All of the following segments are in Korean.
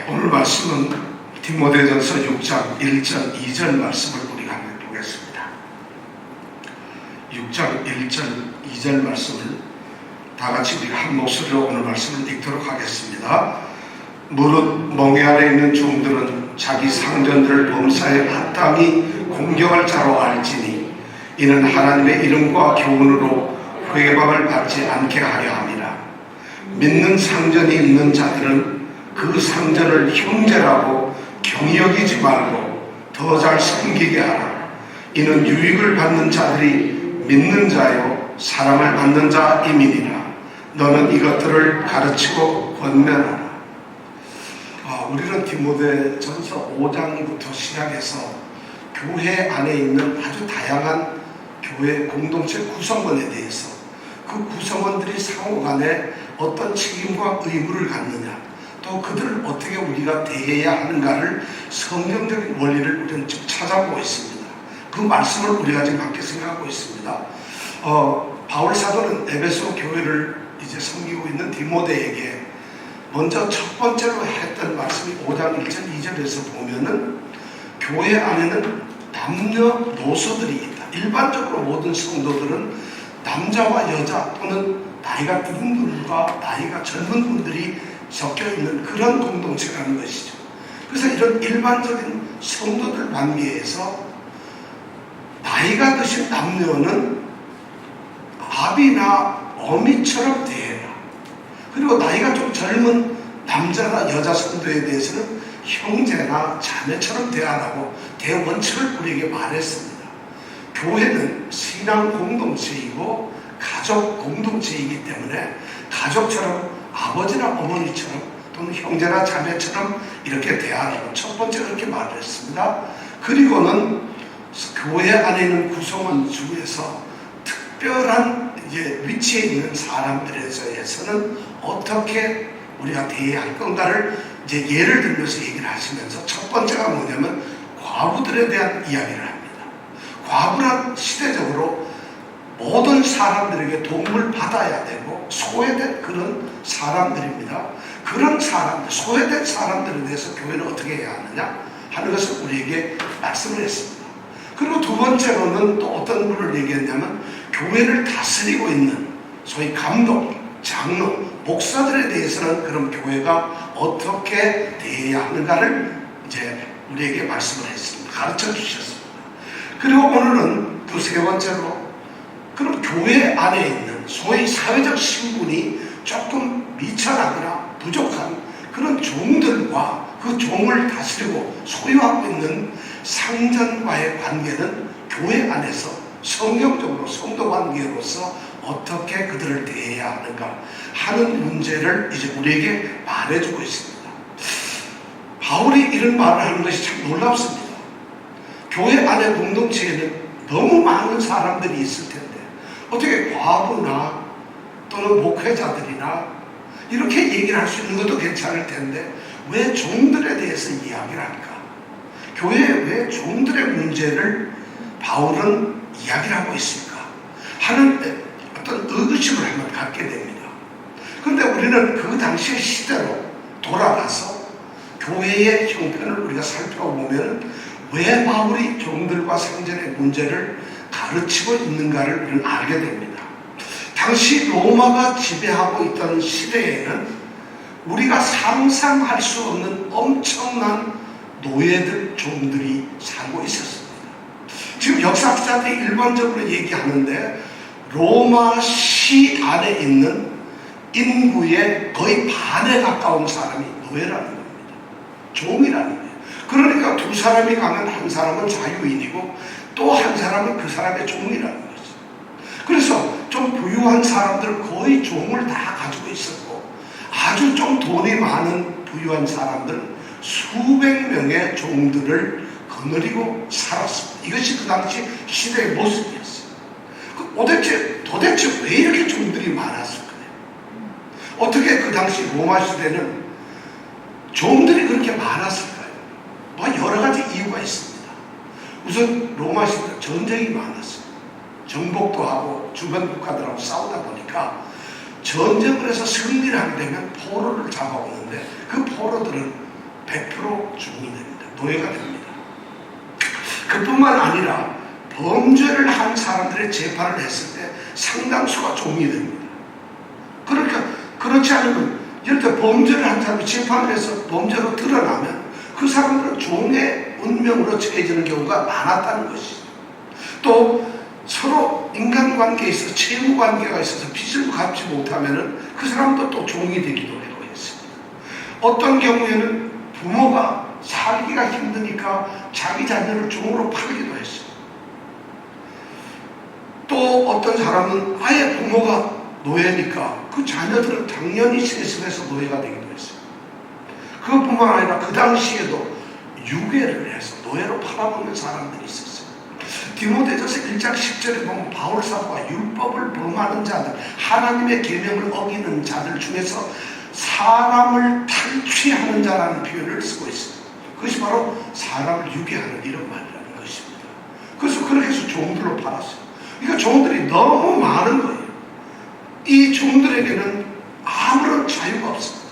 오늘 말씀은 디모데전서 6장 1절 2절 말씀을 우리가 한번 보겠습니다. 6장 1절 2절 말씀을 다 같이 우리가 한 목소리로 오늘 말씀을 읽도록 하겠습니다. 무릇 멍에 아래 있는 종들은 자기 상전들을 범사에 마땅히 공경할 자로 알지니 이는 하나님의 이름과 교훈으로 회방을 받지 않게 하려 함이라. 믿는 상전이 있는 자들은 그 상전을 형제라고 경히 여기지 말고 더 잘 섬기게 하라. 이는 유익을 받는 자들이 믿는 자요 사랑을 받는 자임이니라. 너는 이것들을 가르치고 권면하라. 우리는 디모데전서 5장부터 시작해서 교회 안에 있는 아주 다양한 교회 공동체 구성원에 대해서 그 구성원들이 상호 간에 어떤 책임과 의무를 갖느냐, 또 그들을 어떻게 우리가 대해야 하는가를 성경적인 원리를 우리는 지금 찾아보고 있습니다. 그 말씀을 우리가 지금 함께 생각하고 있습니다. 바울 사도는 에베소 교회를 이제 섬기고 있는 디모데에게 먼저 첫 번째로 했던 말씀이 5장 1절 2절에서 보면은 교회 안에는 남녀노소들이 있다. 일반적으로 모든 성도들은 남자와 여자 또는 나이가 든 분과 나이가 젊은 분들이 섞여 있는 그런 공동체라는 것이죠. 그래서 이런 일반적인 성도들 관계에서 나이가 드신 남녀는 아비나 어미처럼 대해라. 그리고 나이가 좀 젊은 남자나 여자 성도에 대해서는 형제나 자매처럼 대하라고 대원칙을 우리에게 말했습니다. 교회는 신앙 공동체이고 가족 공동체이기 때문에 가족처럼 아버지나 어머니처럼 또는 형제나 자매처럼 이렇게 대하라고 첫 번째 그렇게 말을 했습니다. 그리고는 교회 안에 있는 구성원 중에서 특별한 위치에 있는 사람들에 대해서는 어떻게 우리가 대해야 할 건가를 예를 들면서 얘기를 하시면서 첫 번째가 뭐냐면 과부들에 대한 이야기를 합니다. 과부란 시대적으로 모든 사람들에게 도움을 받아야 되고 소외된 그런 사람들입니다. 그런 사람들, 소외된 사람들에 대해서 교회는 어떻게 해야 하느냐 하는 것을 우리에게 말씀을 했습니다. 그리고 두 번째로는 또 어떤 분을 얘기했냐면 교회를 다스리고 있는 소위 감독, 장로, 목사들에 대해서는 그럼 교회가 어떻게 대해야 하는가를 우리에게 말씀을 했습니다. 가르쳐 주셨습니다. 그리고 오늘은 그 세 번째로 그럼 교회 안에 있는 소위 사회적 신분이 조금 미천하거나 부족한 그런 종들과 그 종을 다스리고 소유하고 있는 상전과의 관계는 교회 안에서 성경적으로 성도 관계로서 어떻게 그들을 대해야 하는가 하는 문제를 이제 우리에게 말해주고 있습니다. 바울이 이런 말을 하는 것이 참 놀랍습니다. 교회 안의 공동체에는 너무 많은 사람들이 있을 텐데 어떻게 과부나 또는 목회자들이나 이렇게 얘기를 할 수 있는 것도 괜찮을 텐데 왜 종들에 대해서 이야기를 할까? 교회에 왜 종들의 문제를 바울은 이야기를 하고 있을까? 하는 어떤 의구심을 한번 갖게 됩니다. 그런데 우리는 그 당시의 시대로 돌아가서 교회의 형편을 우리가 살펴보면 왜 바울이 종들과 상전의 문제를 가르치고 있는가를 우리는 알게 됩니다. 당시 로마가 지배하고 있던 시대에는 우리가 상상할 수 없는 엄청난 노예들, 종들이 살고 있었습니다. 지금 역사학자들이 일반적으로 얘기하는데 로마시 안에 있는 인구의 거의 반에 가까운 사람이 노예라는 겁니다. 종이라는 거예요. 그러니까 두 사람이 가면 한 사람은 자유인이고 또 한 사람은 그 사람의 종이라는 거죠. 그래서 좀 부유한 사람들은 거의 종을 다 가지고 있었고 아주 좀 돈이 많은 부유한 사람들은 수백 명의 종들을 거느리고 살았습니다. 이것이 그 당시 시대의 모습이었어요. 도대체 왜 이렇게 종들이 많았을까요? 어떻게 그 당시 로마 시대는 종들이 그렇게 많았을까요? 여러 가지 이유가 있습니다. 우선 로마 시대 전쟁이 많았어요. 정복도 하고 주변 국가들하고 싸우다 보니까 전쟁을 해서 승리를 하게 되면 포로를 잡아오는데 그 포로들은 100% 종이 됩니다. 노예가 됩니다. 그뿐만 아니라 범죄를 한 사람들의 재판을 했을 때 상당수가 종이 됩니다. 그러니까 그렇지 않으면 예를 들어 범죄를 한 사람이 재판을 해서 범죄로 드러나면 그 사람들은 종의 운명으로 처해지는 경우가 많았다는 것이죠. 또 서로 인간관계에 있어서 채무관계가 있어서 빚을 갚지 못하면 그 사람도 또 종이 되기도 하고 했습니다. 어떤 경우에는 부모가 살기가 힘드니까 자기 자녀를 종으로 팔기도 했어요. 또 어떤 사람은 아예 부모가 노예니까 그 자녀들은 당연히 세습해서 노예가 되기도 했어요. 그것뿐만 아니라 그 당시에도 유괴를 해서 노예로 팔아먹는 사람들이 있었어요. 디모데전서 1장 10절에 보면 바울 사도가 율법을 범하는 자들, 하나님의 계명을 어기는 자들 중에서 사람을 탈취하는 자라는 표현을 쓰고 있어요. 그것이 바로 사람을 유괴하는 이런 말이라는 것입니다. 그래서 그렇게 해서 종들로 팔았어요. 그러니까 종들이 너무 많은 거예요. 이 종들에게는 아무런 자유가 없습니다.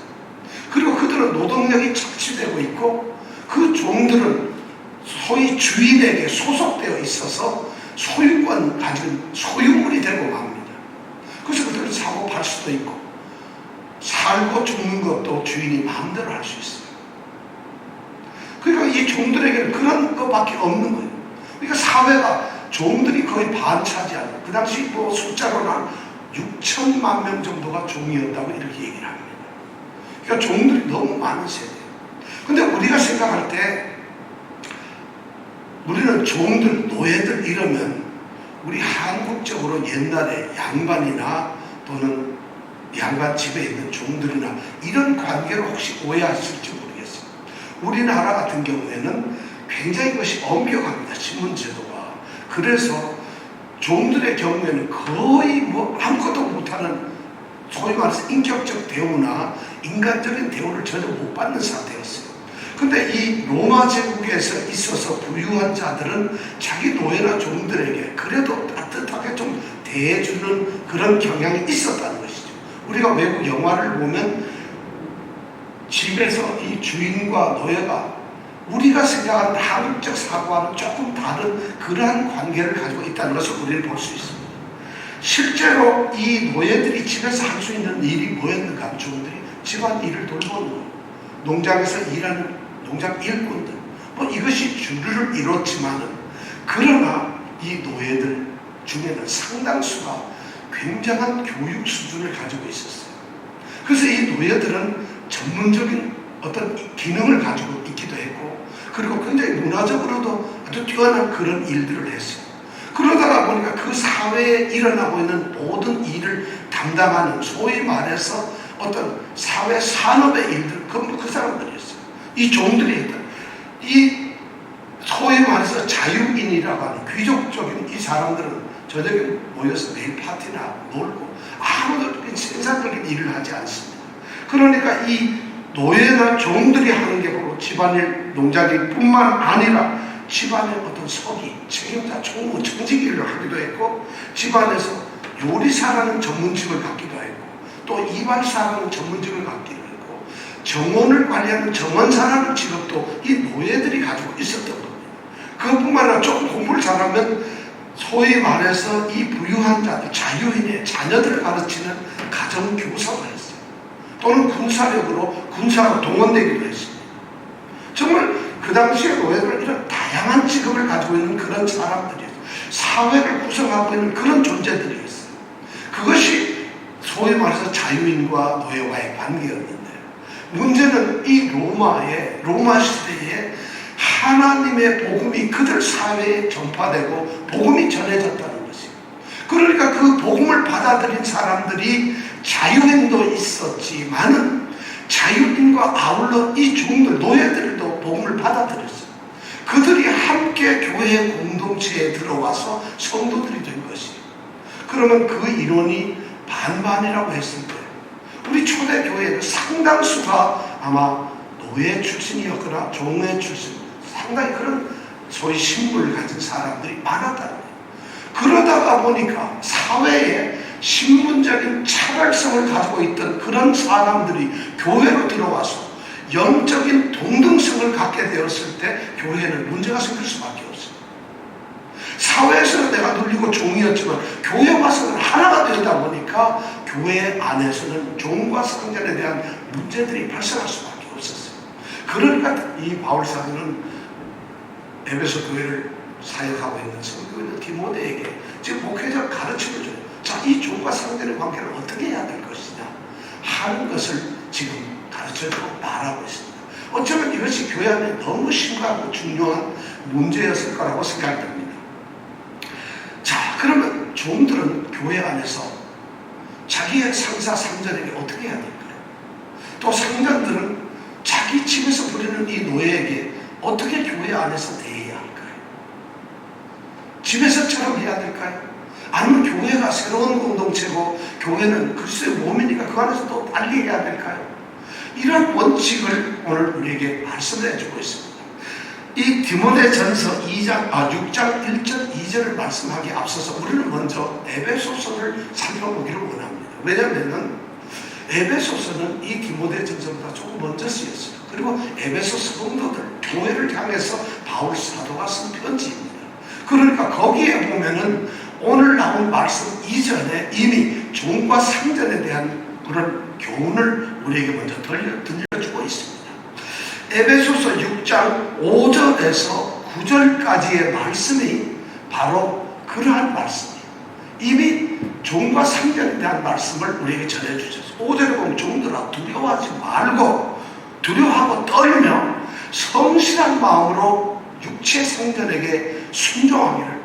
그리고 그들은 노동력이 착취되고 있고 그 종들은 소위 주인에게 소속되어 있어서 소유권 가진 소유물이 되고 맙니다. 그래서 그들은 사고 팔 수도 있고 살고 죽는 것도 주인이 마음대로 할 수 있어요. 그러니까 이 종들에게는 그런 것밖에 없는 거예요. 그러니까 사회가 종들이 거의 반 차지하는, 그 당시 뭐 숫자로는 한 6천만 명 정도가 종이었다고 이렇게 얘기를 합니다. 그러니까 종들이 너무 많은 세대예요. 근데 우리가 생각할 때 우리는 종들, 노예들 이러면 우리 한국적으로 옛날에 양반이나 또는 양반 집에 있는 종들이나 이런 관계를 혹시 오해하실지 모르겠어요. 우리나라 같은 경우에는 굉장히 것이 엄격합니다. 신문제도가. 그래서 종들의 경우에는 거의 뭐 아무것도 못하는 소위 말해서 인격적 대우나 인간적인 대우를 전혀 못 받는 상태였어요. 근데 이 로마 제국에서 있어서 부유한 자들은 자기 노예나 종들에게 그래도 따뜻하게 좀 대해주는 그런 경향이 있었다는 것이죠. 우리가 외국 영화를 보면 집에서 이 주인과 노예가 우리가 생각하는 한국적 사고와는 조금 다른 그러한 관계를 가지고 있다는 것을 우리는 볼 수 있습니다. 실제로 이 노예들이 집에서 할 수 있는 일이 뭐였는가 하면 종들이 집안 일을 돌보는 것, 농장에서 일하는 농장 일꾼들, 뭐 이것이 주를 이뤘지만은 그러나 이 노예들 중에는 상당수가 굉장한 교육 수준을 가지고 있었어요. 그래서 이 노예들은 전문적인 어떤 기능을 가지고 있기도 했고 그리고 굉장히 문화적으로도 아주 뛰어난 그런 일들을 했어요. 그러다가 보니까 그 사회에 일어나고 있는 모든 일을 담당하는 소위 말해서 어떤 사회 산업의 일들, 그 사람들이었어요. 이 종들이 있다. 이 소위 말해서 자유인이라고 하는 귀족적인 이 사람들은 저녁에 모여서 매일 파티나 놀고 아무도 생산적인 일을 하지 않습니다. 그러니까 이 노예나 종들이 하는 게 바로 집안일, 농장일뿐만 아니라 집안의 어떤 서기, 책임자, 총무, 청직 일을 하기도 했고 집안에서 요리사라는 전문직을 갖기도 했고 또 이발사라는 전문직을 갖기도 했고 정원을 관리하는 정원사라는 직업도 이 노예들이 가지고 있었던 겁니다. 그것뿐만 아니라 조금 공부를 잘하면 소위 말해서 이 부유한 자들, 자유인의 자녀들을 가르치는 가정교사가 했어요. 또는 군사력으로 군사로 동원되기도 했습니다. 정말 그 당시에 노예들은 이런 다양한 직업을 가지고 있는 그런 사람들이었어요. 사회를 구성하고 있는 그런 존재들이었어요. 그것이 소위 말해서 자유인과 노예와의 관계였는데 문제는 이 로마 시대에 하나님의 복음이 그들 사회에 전파되고 복음이 전해졌다는 것이에요. 그러니까 그 복음을 받아들인 사람들이 자유인도 있었지만은 자유인과 아울러 이 종들, 노예들도 복음을 받아들였어요. 그들이 함께 교회 공동체에 들어와서 성도들이 된 것이에요. 그러면 그 인원이 반반이라고 했을 때 우리 초대교회의 상당수가 아마 노예 출신이었거나 종회 출신, 상당히 그런 소위 신분을 가진 사람들이 많았다는 거예요. 그러다가 보니까 사회에 신분적인 차별성을 가지고 있던 그런 사람들이 교회로 들어와서 영적인 동등성을 갖게 되었을 때 교회는 문제가 생길 수밖에 없어요. 사회에서는 내가 눌리고 종이었지만 교회 와서는 하나가 되다 보니까 교회 안에서는 종과 상전에 대한 문제들이 발생할 수밖에 없었어요. 그러니까 이 바울 사도는 에베소 교회를 사역하고 있는 성도들 디모데에게 지금 목회적 가르침을 줘요. 자, 이 종과 상전의 관계를 어떻게 해야 될 것이냐 하는 것을 지금 가르쳐주고 말하고 있습니다. 어쩌면 이것이 교회 안에 너무 심각하고 중요한 문제였을 거라고 생각됩니다. 자, 그러면 종들은 교회 안에서 자기의 상사 상전에게 어떻게 해야 될까요? 또 상전들은 자기 집에서 부리는 이 노예에게 어떻게 교회 안에서 대해야 할까요? 집에서처럼 해야 될까요? 아니면 교회가 새로운 공동체고 교회는 그리스도의 몸이니까 그 안에서 또 달리 해야 될까요? 이런 원칙을 오늘 우리에게 말씀해 주고 있습니다. 이 디모데전서 6장 1절 2절을 말씀하기에 앞서서 우리는 먼저 에베소서를 살펴보기를 원합니다. 왜냐하면 에베소서는 이 디모데전서보다 조금 먼저 쓰였어요. 그리고 에베소 성도들 교회를 향해서 바울 사도가 쓴 편지입니다. 그러니까 거기에 보면은 오늘 나온 말씀 이전에 이미 종과 상전에 대한 그런 교훈을 우리에게 먼저 들려주고 있습니다. 에베소서 6장 5절에서 9절까지의 말씀이 바로 그러한 말씀이에요. 이미 종과 상전에 대한 말씀을 우리에게 전해주셨어요. 5절에 보면 종들아 두려워하지 말고 두려워하고 떨며 성실한 마음으로 육체 상전에게 순종하기를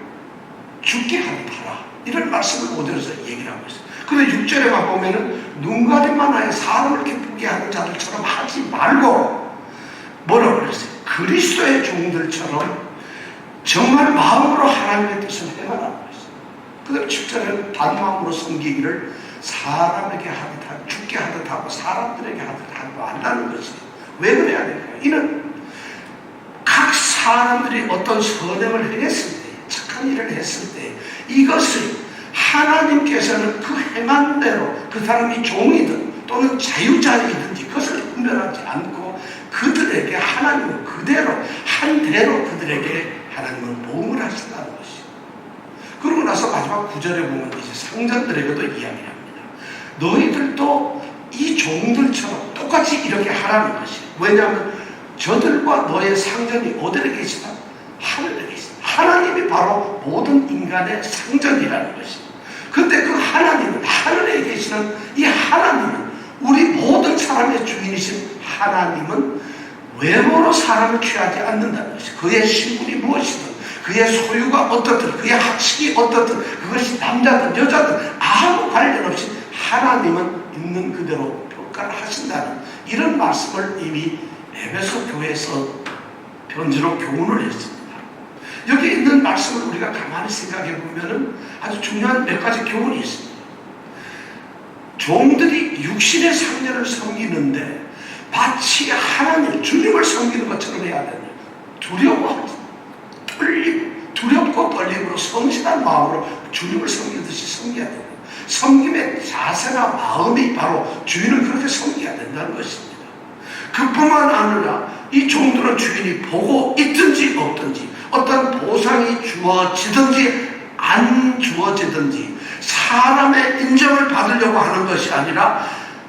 죽게 하라. 이런 말씀을 5절에서 얘기를 하고 있어요. 근데 6절에만 보면은 눈가림만 하여 사람을 기쁘게 하는 자들처럼 하지 말고 뭐라고 그랬어요? 그리스도의 종들처럼 정말 마음으로 하나님의 뜻을 행하라고 했어요. 그 다음에 7절에는 단마음으로 섬기기를 사람에게 하듯 하고 죽게 하듯 하고 사람들에게 하듯 하고 한다는 것이에요. 왜 그래야 될까요? 이는 각 사람들이 어떤 선행을 했을 때 착한 일을 했을 때 이것을 하나님께서는 그 행한 대로 그 사람이 종이든 또는 자유자이든지 그것을 분별하지 않고 그들에게 하나님은 그대로 한 대로 그들에게 하나님은 보응을 하신다는 것이죠. 그러고 나서 마지막 9절에 보면 이제 상전들에게도 이야기합니다. 너희들도 이 종들처럼 똑같이 이렇게 하라는 것이에요. 왜냐하면 저들과 너의 상전이 어디에 계시다? 하늘에 계시다. 하나님이 바로 모든 인간의 상전이라는 것이에요. 근데 그 하나님은 하늘에 계시는 이 하나님은 우리 모든 사람의 주인이신 하나님은 외모로 사람을 취하지 않는다는 것이에요. 그의 신분이 무엇이든 그의 소유가 어떻든 그의 학식이 어떻든 그것이 남자든 여자든 아무 관련 없이 하나님은 있는 그대로 평가를 하신다는 이런 말씀을 이미 에베소 교회에서 편지로 교훈을 했습니다. 여기 있는 말씀을 우리가 가만히 생각해 보면 아주 중요한 몇 가지 교훈이 있습니다. 종들이 육신의 상전을 섬기는데 마치 하나님, 주님을 섬기는 것처럼 해야 된다. 두렵고 떨림으로 성실한 마음으로 주님을 섬기듯이 섬겨야 된다. 섬김의 자세나 마음이 바로 주인을 그렇게 섬겨야 된다는 것입니다. 그뿐만 아니라 이 종들은 주인이 보고 있든지 없든지 어떤 보상이 주어지든지 안 주어지든지 사람의 인정을 받으려고 하는 것이 아니라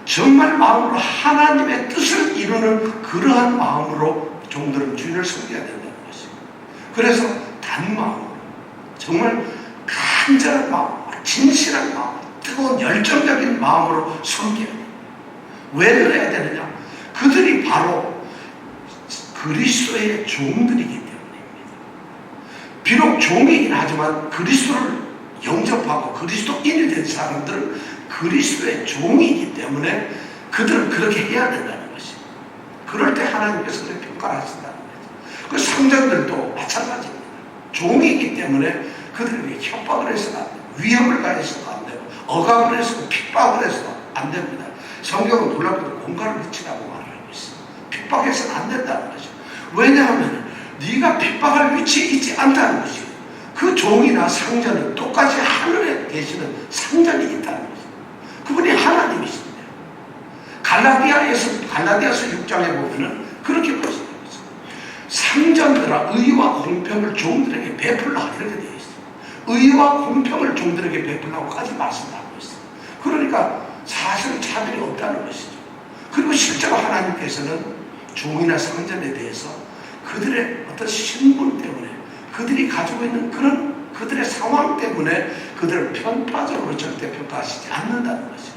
정말 마음으로 하나님의 뜻을 이루는 그러한 마음으로 종들은 주인을 섬겨야 된다는 것입니다. 그래서 단마음으로 정말 간절한 마음, 진실한 마음, 뜨거운 열정적인 마음으로 섬겨야 돼요. 왜 그래야 되느냐? 그들이 바로 그리스도의 종들이기 때문입니다. 비록 종이긴 하지만 그리스도를 영접하고 그리스도인이 된 사람들은 그리스도의 종이기 때문에 그들은 그렇게 해야 된다는 것입니다. 그럴 때 하나님께서 그렇게 평가를 하신다는 거죠. 그 상전들도 마찬가지입니다. 종이기 때문에 그들에게 협박을 해서는 안 돼요. 위협을 가해서도 안 되고 억압을 해서도 핍박을 해서도 안 됩니다. 성경은 놀랍게도 공갈을 미치라고 말하고 있어요. 핍박해서는 안 된다는 거죠. 왜냐하면 네가 핍박할 위치에 있지 않다는 것이에요. 그 종이나 상전은 똑같이 하늘에 계시는 상전이 있다는 거죠. 그분이 하나님이십니다. 갈라디아서 6장에 보면은 그렇게 말씀합니다. 상전들아 의와 공평을 종들에게 베풀라 이렇게 되어 있어요. 의와 공평을 종들에게 베풀라고까지 말씀하고 있어요. 그러니까 사실 차별이 없다는 것이죠. 그리고 실제로 하나님께서는 종이나 상전에 대해서 그들의 어떤 신분 때문에 그들이 가지고 있는 그런 그들의 상황 때문에 그들을 편파적으로 절대 평가하시지 않는다는 것이죠.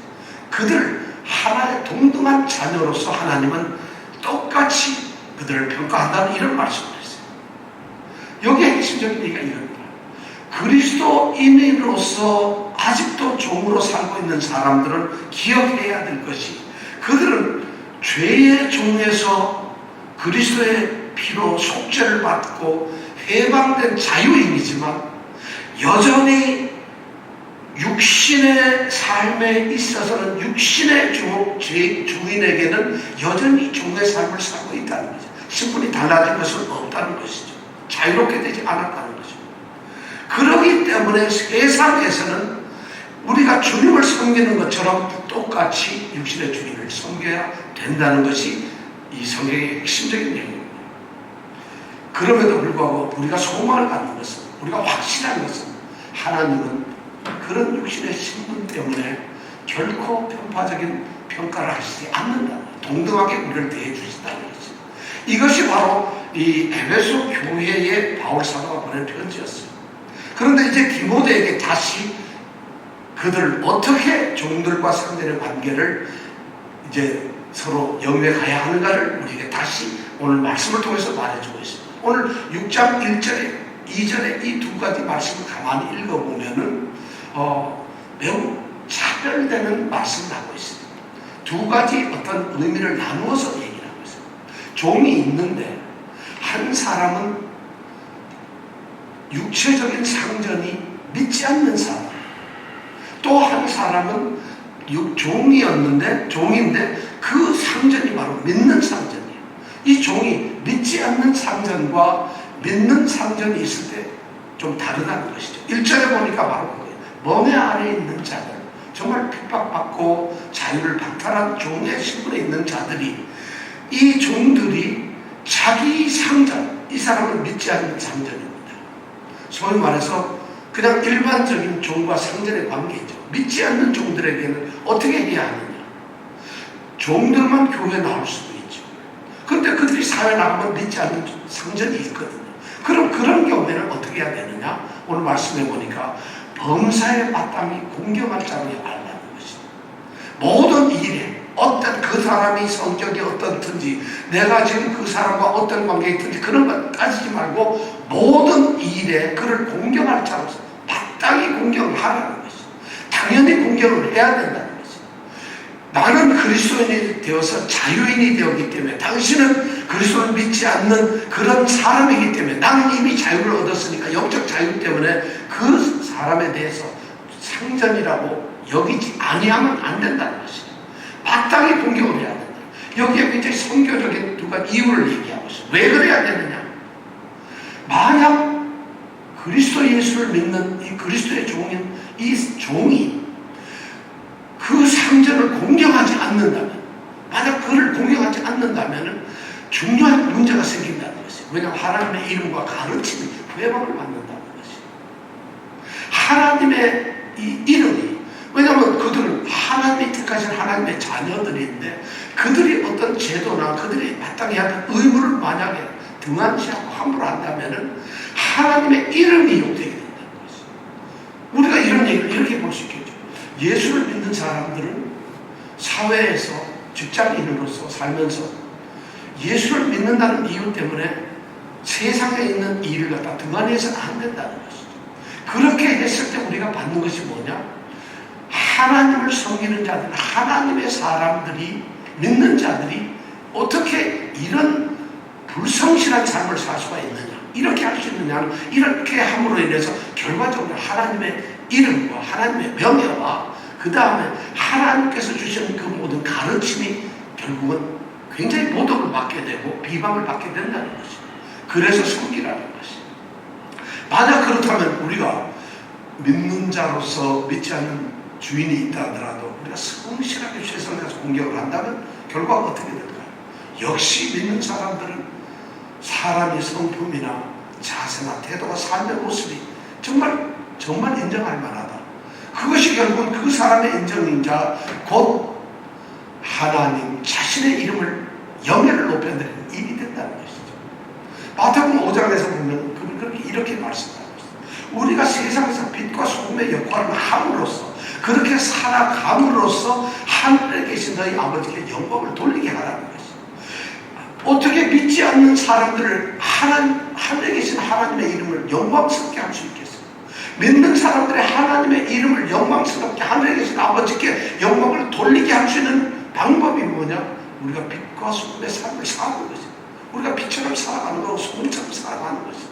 그들을 하나의 동등한 자녀로서 하나님은 똑같이 그들을 평가한다는 이런 말씀을 했어요. 여기에 핵심적인 얘기가 이겁니다. 그리스도인으로서 아직도 종으로 살고 있는 사람들은 기억해야 될 것이 그들은 죄의 종에서 그리스도의 피로 속죄를 받고 해방된 자유인이지만 여전히 육신의 삶에 있어서는 육신의 주인에게는 여전히 종의 삶을 살고 있다는 거죠. 신분이 달라진 것은 없다는 것이죠. 자유롭게 되지 않았다는 거죠. 그렇기 때문에 세상에서는 우리가 주님을 섬기는 것처럼 똑같이 육신의 주님을 섬겨야 된다는 것이 이 성경의 핵심적인 내용입니다. 그럼에도 불구하고 우리가 소망을 갖는 것은, 우리가 확신한 것은 하나님은 그런 육신의 신분 때문에 결코 편파적인 평가를 하시지 않는다. 동등하게 우리를 대해 주신다는 것이죠. 이것이 바로 이 에베소 교회의 바울 사도가 보낸 편지였어요. 그런데 이제 디모데에게 다시 그들 어떻게 종들과 상전의 관계를 이제 서로 영위해가야 하는가를 우리에게 다시 오늘 말씀을 통해서 말해주고 있습니다. 오늘 6장 1절에 2절에 이 두 가지 말씀을 가만히 읽어보면은 매우 차별되는 말씀을 하고 있습니다. 두 가지 어떤 의미를 나누어서 얘기를 하고 있습니다. 종이 있는데 한 사람은 육체적인 상전이 믿지 않는 사람, 또 한 사람은 종인데 그 상전이 바로 믿는 상전이에요. 이 종이 믿지 않는 상전과 믿는 상전이 있을 때 좀 다르다는 것이죠. 1절에 보니까 바로 그거예요. 멍에 아래에 있는 자들, 정말 핍박받고 자유를 박탈한 종의 신분에 있는 자들이, 이 종들이 자기 상전, 이 사람을 믿지 않는 상전입니다. 소위 말해서 그냥 일반적인 종과 상전의 관계죠. 믿지 않는 종들에게는 어떻게 해야 하느냐. 종들만 교회에 나올 수도 있죠. 그런데 그들이 사회 나가면 믿지 않는 상전이 있거든요. 그럼 그런 경우에는 어떻게 해야 되느냐? 오늘 말씀해 보니까 범사에 마땅히 공경할 자로 알라는 것입니다. 모든 일에 어떤 그 사람이 성격이 어떻든지 내가 지금 그 사람과 어떤 관계에 있든지 그런 것 따지지 말고 모든 일에 그를 공경할 자로서 마땅히 공경을 하라는 것입니다. 당연히 공경을 해야 된다는 것입니다. 나는 그리스도인이 되어서 자유인이 되었기 때문에 당신은 그리스도를 믿지 않는 그런 사람이기 때문에 나는 이미 자유를 얻었으니까 영적 자유 때문에 그 사람에 대해서 상전이라고 여기지 아니하면 안 된다는 것입니다. 마땅히 공경을 해야 된다. 여기에 굉장히 성교적인 두 가지 이유를 얘기하고 있어요. 왜 그래야 되느냐? 만약 그리스도 예수를 믿는 이 그리스도의 종인 이 종이 그 상전을 공경하지 않는다면, 만약 그를 공경하지 않는다면 중요한 문제가 생긴다는 것이에요. 왜냐하면 하나님의 이름과 가르침이 회방을 받는다는 것이에요. 하나님의 이 이름이, 왜냐하면 그들은 하나님이 택하신 하나님의 자녀들인데 그들이 어떤 제도나 그들이 마땅히 하는 의무를 만약에 등한시하고 함부로 한다면 하나님의 이름이 욕되게 된다는 것이에요. 우리가 이런 얘기를 이렇게 볼 수 있겠죠. 예수를 믿는 사람들은 사회에서 직장인으로서 살면서 예수를 믿는다는 이유 때문에 세상에 있는 일을 갖다 등한히해서는 안 된다는 것이죠. 그렇게 했을 때 우리가 받는 것이 뭐냐? 하나님을 섬기는 자들, 하나님의 사람들이, 믿는 자들이 어떻게 이런 불성실한 삶을 살 수가 있느냐, 이렇게 할 수 있느냐는, 이렇게 함으로 인해서 결과적으로 하나님의 이름과 하나님의 명예와 그 다음에 하나님께서 주신 그 모든 가르침이 결국은 굉장히 모독을 받게 되고 비방을 받게 된다는 것입니다. 그래서 섬기라는 것입니다. 만약 그렇다면 우리가 믿는 자로서 믿지 않는 주인이 있다 하더라도 우리가 성실하게 최선을 다해서 공격을 한다면 결과가 어떻게 될까요? 역시 믿는 사람들은 사람의 성품이나 자세나 태도가 삶의 모습이 정말 인정할 만하다. 그것이 결국은 그 사람의 인정인자 곧 하나님 자신의 이름을 영예를 높여드리는 일이 된다는 것이죠. 마태복음 5장에서 보면 그분이 그렇게 이렇게 말씀하고 있어요. 우리가 세상에서 빛과 소금의 역할을 함으로써 그렇게 살아감으로써 하늘에 계신 너희 아버지께 영광을 돌리게 하라는 것이죠. 어떻게 믿지 않는 사람들을 하늘에 계신 하나님의 이름을 영광스럽게 할 수 있겠어요? 믿는 사람들의 하나님의 이름을 영광스럽게 하늘에 계신 아버지께 영광을 돌리게 할 수 있는 방법이 뭐냐? 우리가 빛과 소금의 삶을 사는 것이죠. 우리가 빛처럼 살아가는 거고 소금처럼 살아가는 것이죠.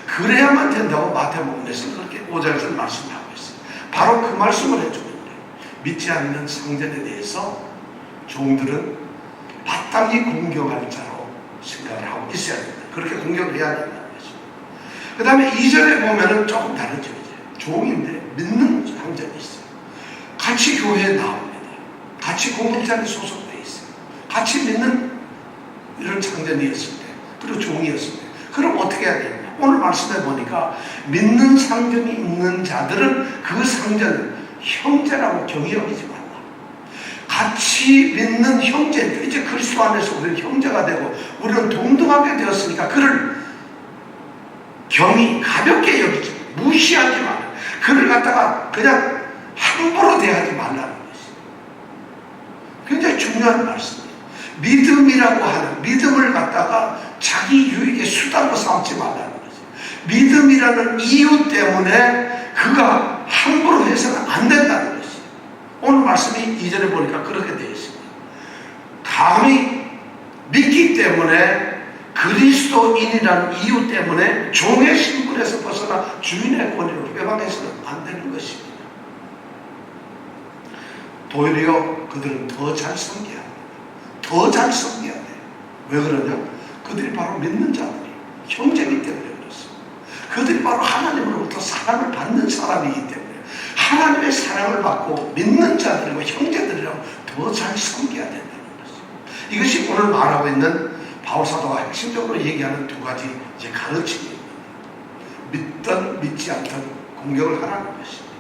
그래야만 된다고 마태복음에서 그렇게 5장에서 말씀을 하고 있어요. 바로 그 말씀을 해주고 있는 거예요. 믿지 않는 상전에 대해서 종들은 마땅히 공경할 자로 생각을 하고 있어야 된다. 그렇게 공격을 해야 된다는 거죠. 그 다음에 2절에 보면은 조금 다르죠. 이제 종인데 믿는 상전이 있어요. 같이 교회에 나옵니다. 같이 공동체에 소속되어 있어요. 같이 믿는 이런 상전이었을 때, 그리고 종이었을 때, 그럼 어떻게 해야 되냐? 오늘 말씀해 보니까 믿는 상전이 있는 자들은 그 상전을 형제라고 경히 여기지 말라. 같이 믿는 형제, 이제 그리스도 안에서 우리는 형제가 되고 우리는 동등하게 되었으니까 그를 경히 가볍게 여기지, 무시하지 말라. 그를 갖다가 그냥 함부로 대하지 말라는 것이 굉장히 중요한 말씀이에요. 믿음이라고 하는 믿음을 갖다가 자기 유익의 수단으로 삼지 말라는 거죠. 믿음이라는 이유 때문에 그가 함부로 해서는 안 된다는 것이. 오늘 말씀이 이전에 보니까 그렇게 되어 있습니다. 감히 믿기 때문에 그리스도인이라는 이유 때문에 종의 신분에서 벗어나 주인의 권위로 회방해서는 안 되는 것입니다. 도리어 그들은 더 잘 섬겨야 합니다. 더 잘 섬겨야 돼요. 왜 그러냐? 그들이 바로 믿는 자들이 형제이기 때문에 그렇습니다. 그들이 바로 하나님으로부터 사랑을 받는 사람이기 때문에 하나님의 사랑을 받고 믿는 자들이고 형제들이라고 더 잘 섬겨야 된다는 것입니다. 이것이 오늘 말하고 있는 바울사도가 핵심적으로 얘기하는 두 가지 이제 가르침입니다. 믿든 믿지 않든 공격을 하라는 것입니다.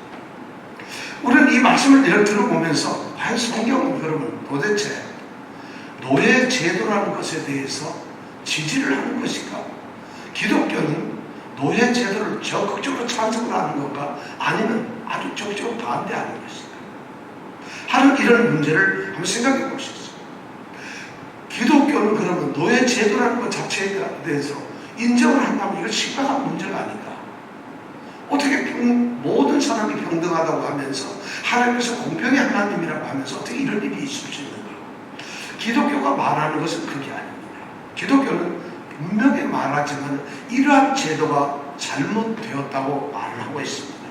우리는 이 말씀을 예를 들어보면서 과연 성경은 그러면 도대체 노예 제도라는 것에 대해서 지지를 하는 것인가? 기독교는 노예 제도를 적극적으로 찬성을 하는 건가? 아니면 아주 적극적으로 반대하는 것인가? 하는 이런 문제를 한번 생각해 볼 수 있습니다. 기독교는 그러면 노예 제도라는 것 자체에 대해서 인정을 한다면 이건 심각한 문제가 아닌가? 어떻게 모든 사람이 평등하다고 하면서 하나님께서 공평의 하나님이라고 하면서 어떻게 이런 일이 있을 수 있는가? 기독교가 말하는 것은 그게 아닙니다. 기독교는 분명히 말하지만 이러한 제도가 잘못되었다고 말을 하고 있습니다.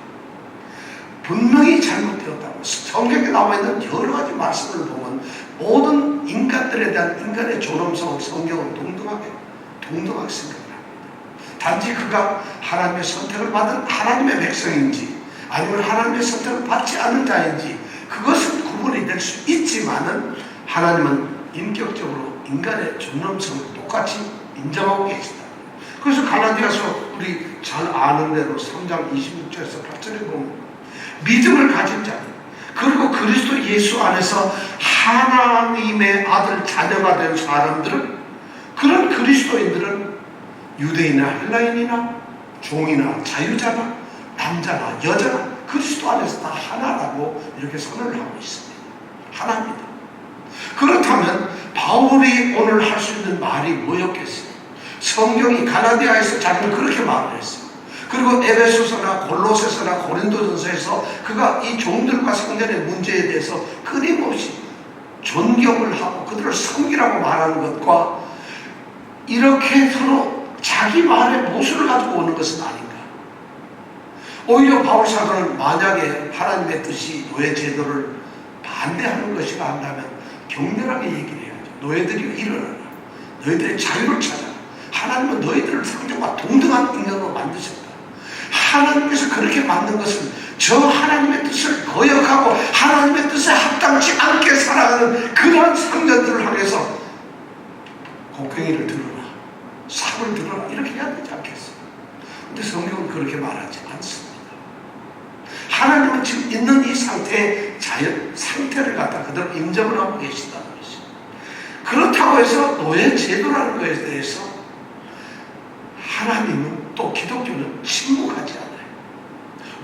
분명히 잘못되었다고 성경에 나와 있는 여러 가지 말씀을 보면 모든 인간들에 대한 인간의 존엄성을 성경은 동등하게 생각합니다. 단지 그가 하나님의 선택을 받은 하나님의 백성인지 아니면 하나님의 선택을 받지 않는 자인지 그것은 구분이 될 수 있지만은 하나님은 인격적으로 인간의 존엄성을 똑같이 인정하고 계시다. 그래서 갈라디아서 우리 잘 아는 대로 3장 26절에서 8절에 보면 믿음을 가진 자들 그리고 그리스도 예수 안에서 하나님의 아들 자녀가 된 사람들은 그런 그리스도인들은 유대인이나 헬라인이나 종이나 자유자나 남자나 여자나 그리스도 안에서 다 하나라고 이렇게 선언을 하고 있습니다. 하나입니다. 그렇다면 바울이 오늘 할 수 있는 말이 뭐였겠어요? 성경이 갈라디아에서 자기는 그렇게 말을 했어요. 그리고 에베소서나 골로새서나 고린도전서에서 그가 이 종들과 성전의 문제에 대해서 끊임없이 존경을 하고 그들을 섬기라고 말하는 것과 이렇게 서로 자기 말의 모순을 가지고 오는 것은 아닌가? 오히려 바울 사도는 만약에 하나님의 뜻이 노예 제도를 반대하는 것이라 한다면 격렬하게 얘기를 해야죠. 노예들이 일어나라. 너희들의 자유를 찾아라. 하나님은 너희들을 상대와 동등한 인간으로 만드셨다. 하나님께서 그렇게 만든 것은 저 하나님의 뜻을 거역하고 하나님의 뜻에 합당치 않게 살아가는 그러한 상전들을 향해서 곡괭이를 들어라, 삽을 들어라 이렇게 해야 되지 않겠어요? 근데 성경은 그렇게 말하지 않습니다. 하나님은 지금 있는 이 상태의 상태를 갖다 그대로 인정을 하고 계시다는 것이죠. 그렇다고 해서 노예 제도라는 것에 대해서 하나님은 또 기독교는 침묵하지 않아요.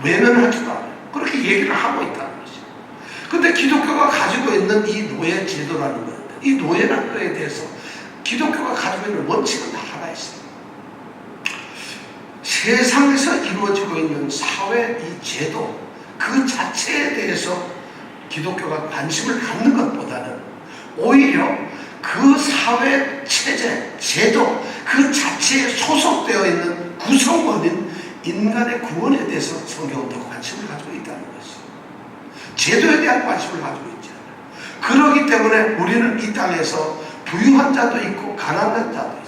외면하지도 않아요. 그렇게 얘기를 하고 있다는 것이죠. 근데 기독교가 가지고 있는 이 노예 제도라는 것, 이 노예라는 것에 대해서 기독교가 가지고 있는 원칙은 하나 있어요. 세상에서 이루어지고 있는 사회 이 제도 그 자체에 대해서 기독교가 관심을 갖는 것보다는 오히려 그 사회 체제, 제도 그 자체에 소속되어 있는 구성원인 인간의 구원에 대해서 성경은 더 관심을 가지고 있다는 것이죠. 제도에 대한 관심을 가지고 있지 않아요. 그렇기 때문에 우리는 이 땅에서 부유한 자도 있고 가난한 자도 있어요.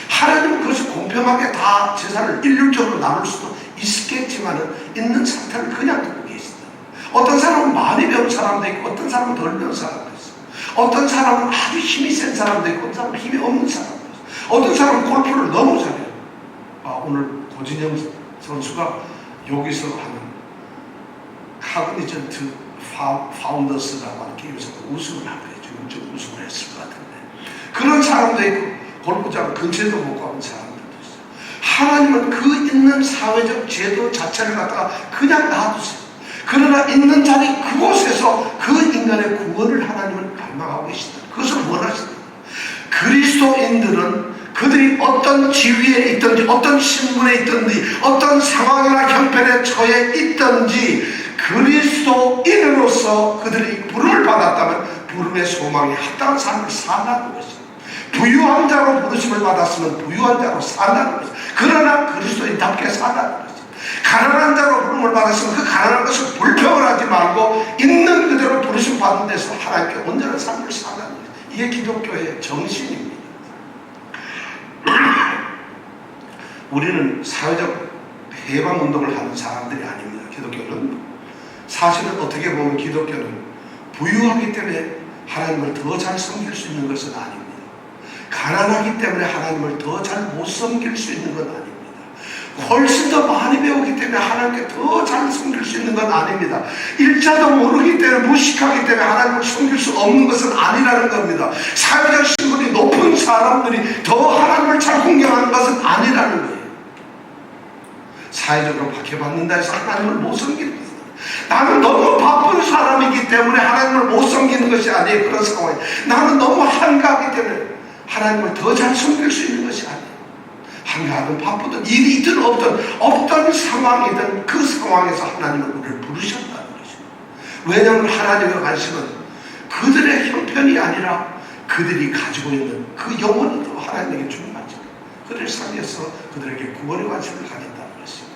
하나님은 그것을 공평하게 다 재산을 일률적으로 나눌 수도 있겠지만은 있는 상태를 그냥 두고 계시다. 어떤 사람은 많이 배운 사람도 있고 어떤 사람은 덜 배운 사람도 있어요. 어떤 사람은 아주 힘이 센 사람도 있고 어떤 사람은 힘이 없는 사람도 있어요. 어떤 사람은 골프를 너무 잘해요. 오늘 고진영 선수가 여기서 하는 카그니전트 파운더스라고 하는 게임에서 우승을 하고 지금 좀 우승을 했을 것 같은데 그런 사람도 있고 골프장 근처에도 못 가본 사람들도 있어요. 하나님은 그 있는 사회적 제도 자체를 갖다가 그냥 놔두세요. 그러나 있는 자리 그곳에서 그 인간의 구원을 하나님은 갈망하고 계시다. 그것을 원하시다. 그리스도인들은 그들이 어떤 지위에 있든지 어떤 신분에 있든지 어떤 상황이나 형편에 처해 있든지 그리스도인으로서 그들이 부름을 받았다면 부름의 소망에 합당한 삶을 산다는 것입니다. 부유한 자로 부르심을 받았으면 부유한 자로 산다는 것입니다. 그러나 그리스도인답게 산다는 것입니다. 가난한 자로 부름을 받았으면 그 가난한 것을 불평을 하지 말고 있는 그대로 부르심 받는 데서 하나님께 온전한 삶을 산다는 것입니다. 이게 기독교의 정신입니다. 우리는 사회적 해방운동을 하는 사람들이 아닙니다. 기독교는 사실은 어떻게 보면 기독교는 부유하기 때문에 하나님을 더 잘 섬길 수 있는 것은 아닙니다. 가난하기 때문에 하나님을 더 잘 못 섬길 수 있는 건 아닙니다. 훨씬 더 많이 배우기 때문에 하나님께 더 잘 섬길 수 있는 건 아닙니다. 일자도 모르기 때문에 무식하기 때문에 하나님을 섬길 수 없는 것은 아니라는 겁니다. 사회적 신분이 높은 사람들이 더 하나님을 잘 공경하는 것은 아니라는 거예요. 사회적으로 박해받는다 해서 하나님을 못 섬기는 것입니다. 나는 너무 바쁜 사람이기 때문에 하나님을 못 섬기는 것이 아니에요. 그런 상황에 나는 너무 한가하기 때문에 하나님을 더 잘 섬길 수 있는 것이 아니에요. 한가하든 바쁘든 일이 있든 없든 어떤 상황이든 그 상황에서 하나님은 우리를 부르셨다는 것입니다. 왜냐하면 하나님의 관심은 그들의 형편이 아니라 그들이 가지고 있는 그 영혼이 더 하나님에게 중요하죠. 그들을 살려서 그들에게 구원의 관심을 가진다는 것입니다.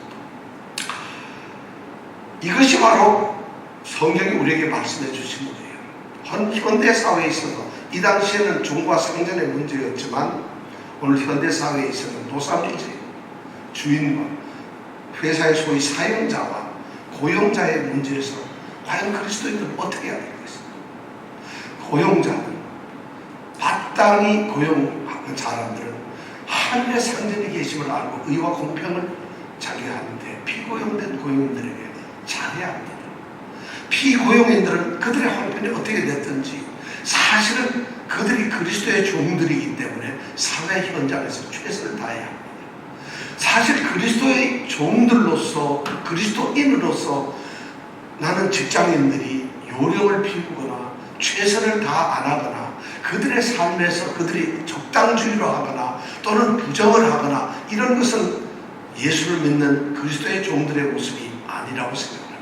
이것이 바로 성경이 우리에게 말씀해 주신 거예요. 현대사회에 있어서 이 당시에는 종과 상전의 문제였지만 오늘 현대사회에 있어서는 노사문제, 주인과 회사의 소위 사용자와 고용자의 문제에서 과연 그리스도인들은 어떻게 해야 되겠습니까? 고용자는 마땅히 고용하는 사람들은 하늘의 상전이 계심을 알고 의와 공평을 자기하는데 피고용된 고용인들에게 잘해야 합니다. 피고용인들은 그들의 형편이 어떻게 됐든지 사실은 그들이 그리스도의 종들이기 때문에 사회 현장에서 최선을 다해야 합니다. 사실 그리스도의 종들로서 그리스도인으로서 나는 직장인들이 요령을 피우거나 최선을 다 안 하거나 그들의 삶에서 그들이 적당주의로 하거나 또는 부정을 하거나 이런 것은 예수를 믿는 그리스도의 종들의 모습이 아니라고 생각합니다.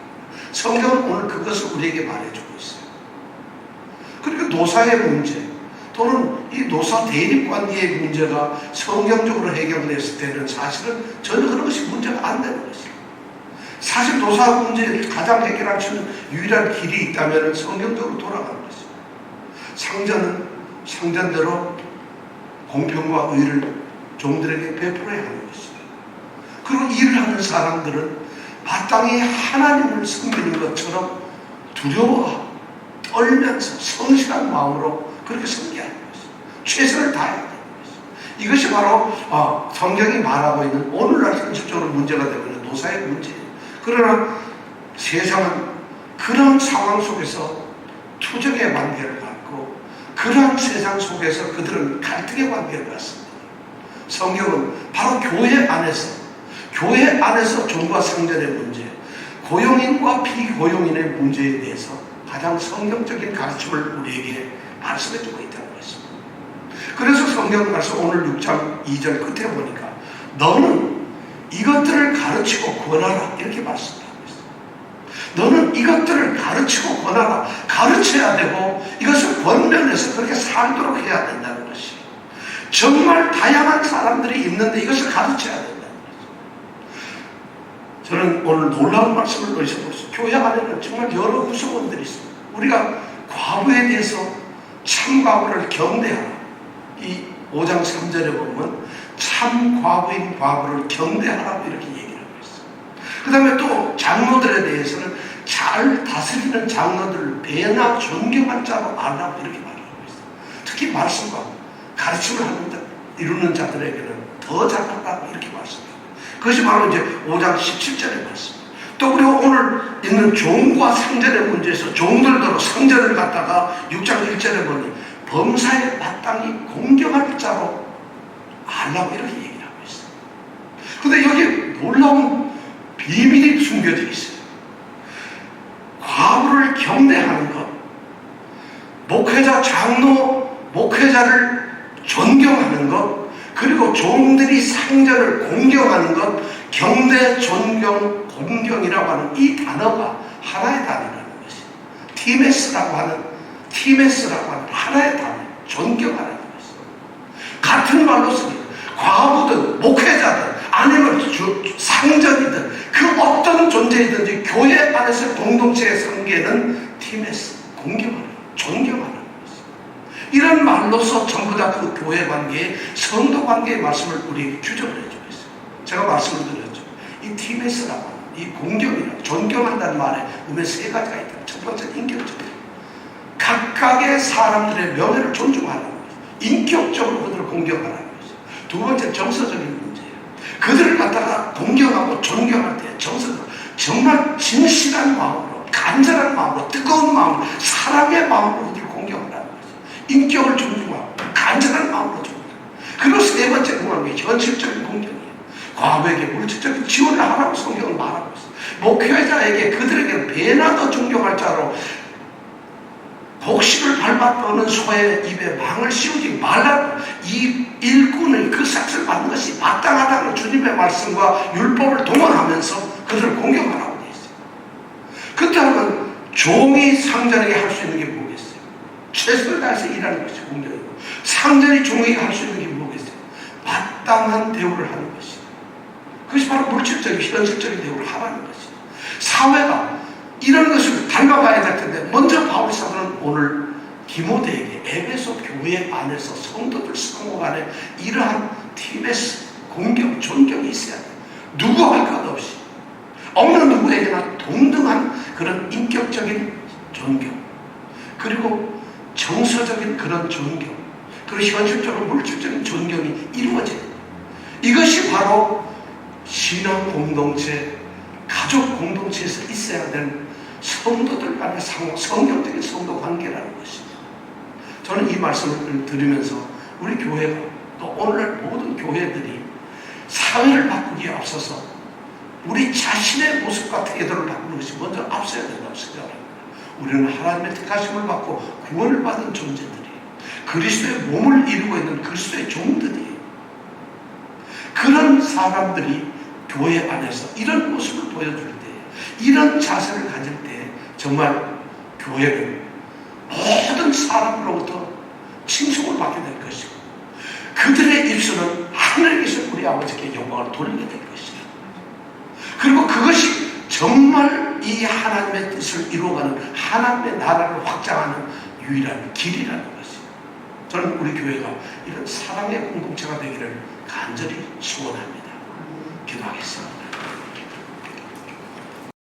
성경은 오늘 그것을 우리에게 말해주고 있어요. 그리고 노사의 문제 또는 이 노사 대립관계의 문제가 성경적으로 해결됐을 때는 사실은 전혀 그런 것이 문제가 안 되는 것이에요. 사실 노사 문제를 가장 해결할 수 있는 유일한 길이 있다면 성경적으로 돌아가는 것이죠. 상전은 상전대로 공평과 의를 종들에게 베풀어야 하는 것입니다. 그리고 일을 하는 사람들은 마땅히 하나님을 섬기는 것처럼 두려워 떨면서 성실한 마음으로 그렇게 섬겨야 하는 것입니다. 최선을 다해야 되는 것입니다. 이것이 바로 성경이 말하고 있는 오늘날 현실적으로 문제가 되고 있는 노사의 문제예요. 그러나 세상은 그런 상황 속에서 투정의 관계를 갖고 그러한 세상 속에서 그들은 갈등의 관계를 갖습니다. 성경은 바로 교회 안에서 종과 성전의 문제, 고용인과 비고용인의 문제에 대해서 가장 성경적인 가르침을 우리에게 말씀해주고 있다는 것입니다. 그래서 성경 말씀 오늘 6장 2절 끝에 보니까 너는 이것들을 가르치고 권하라 이렇게 말씀합니다. 너는 이것들을 가르치고 권하라. 가르쳐야 되고 이것을 권면해서 그렇게 살도록 해야 된다는 것이 정말 다양한 사람들이 있는데 이것을 가르쳐야 된다는 거죠. 저는 오늘 놀라운 말씀을 넣으셔보세요. 교회 안에는 정말 여러 구성원들이 있습니다. 우리가 과부에 대해서 참 과부를 경대하라. 이 5장 3절에 보면 참 과부인 과부를 경대하라고 이렇게 얘기를 하고 있어요. 그 다음에 또 장로들에 대해서는 잘 다스리는 장로들을 배나 존경할 자로 알라고 이렇게 말하고 있어요. 특히 말씀과 가르침을 이루는 자들에게는 더 잘하라고 이렇게 말씀합니다. 그것이 바로 이제 5장 17절의 말씀. 또 그리고 오늘 있는 종과 상전의 문제에서 종들도 상전을 갖다가 6장 1절에 보니 범사에 마땅히 공경할 자로 알라고 이렇게 얘기를 하고 있어요. 그런데 여기 놀라운 비밀이 숨겨져 있어요. 과부를 경대하는 것, 목회자, 장로, 목회자를 존경하는 것, 그리고 종들이 상전을 공경하는 것, 경대, 존경, 공경이라고 하는 이 단어가 하나의 단어라는 것이에요. 티메스라고 하는 하나의 단어, 존경하는 것이에요. 같은 말로 씁니다. 과부든 목회자든 아니면 상전이든 그 어떤 존재이든지 교회 안에서 공동체의 관계는 티메스, 공경하는, 존경하는 것이에요. 이런 말로서 전부 다 그 교회 관계의 성도 관계의 말씀을 우리에게 규정을 해주고 있어요. 제가 말씀을 드렸죠. 이 티메스라고 하는 이 공경이라고 존경한다는 말에 보면 세 가지가 있다. 첫 번째는 인격적이다. 각각의 사람들의 명예를 존중하는 거죠. 인격적으로 그들을 공경하는 거죠. 두 번째는 정서적인 문제예요. 그들을 갖다가 공경하고 존경할 때 정말 진실한 마음으로, 간절한 마음으로, 뜨거운 마음으로, 사랑의 마음으로 그들을 공경하는 거죠. 인격을 존중하고 간절한 마음으로 존중하고. 그리고 세 번째 공경이 현실적인 공경이에요. 과부에게 물질적인 지원을 하라고 성경은 말하고 있어요. 목회자에게 그들에게 배나 더 존경할 자로 곡식을 밟아 떠는 소의 입에 망을 씌우지 말라고 이 일꾼의 그 삭스를 받는 것이 마땅하다는 주님의 말씀과 율법을 동원하면서 그들을 공경하라고 되어 있어요. 그렇다면 종이 상전에게 할 수 있는 게 뭐겠어요? 최선을 다해서 일하는 것이 공경이고 상전이 종에게 할 수 있는 게 뭐겠어요? 마땅한 대우를 하는 것이에요. 그것이 바로 물질적인 현실적인 대우를 하라는 것이에요. 사회가 이런 것을 닮아가야 될 텐데 먼저 바울 사도는 오늘 디모데에게 에베소 교회 안에서 성도들 상호 간에 이러한 티메스, 공경, 존경이 있어야 돼요. 누구 할 것 없이 없는 누구에게나 동등한 그런 인격적인 존경, 그리고 정서적인 그런 존경, 그리고 현실적으로 물질적인 존경이 이루어져요. 이것이 바로 신앙 공동체, 가족 공동체에서 있어야 되는 성도들 간의 성경적인 성도 관계라는 것입니다. 저는 이 말씀을 들으면서 우리 교회가 또 오늘날 모든 교회들이 사회를 바꾸기에 앞서서 우리 자신의 모습과 태도를 바꾸는 것이 먼저 앞서야 된다고 생각합니다. 우리는 하나님의 택하심을 받고 구원을 받은 존재들이에요. 그리스도의 몸을 이루고 있는 그리스도의 종들이에요. 그런 사람들이 교회 안에서 이런 모습을 보여줄 때, 이런 자세를 가질 때 정말 교회는 모든 사람으로부터 칭송을 받게 될 것이고 그들의 입술은 하늘에 계신 우리 아버지께 영광을 돌리게 될 것이다. 그리고 그것이 정말 이 하나님의 뜻을 이루어가는 하나님의 나라를 확장하는 유일한 길이라는 것이에요. 저는 우리 교회가 이런 사랑의 공동체가 되기를 간절히 소원합니다. 기도하겠습니다.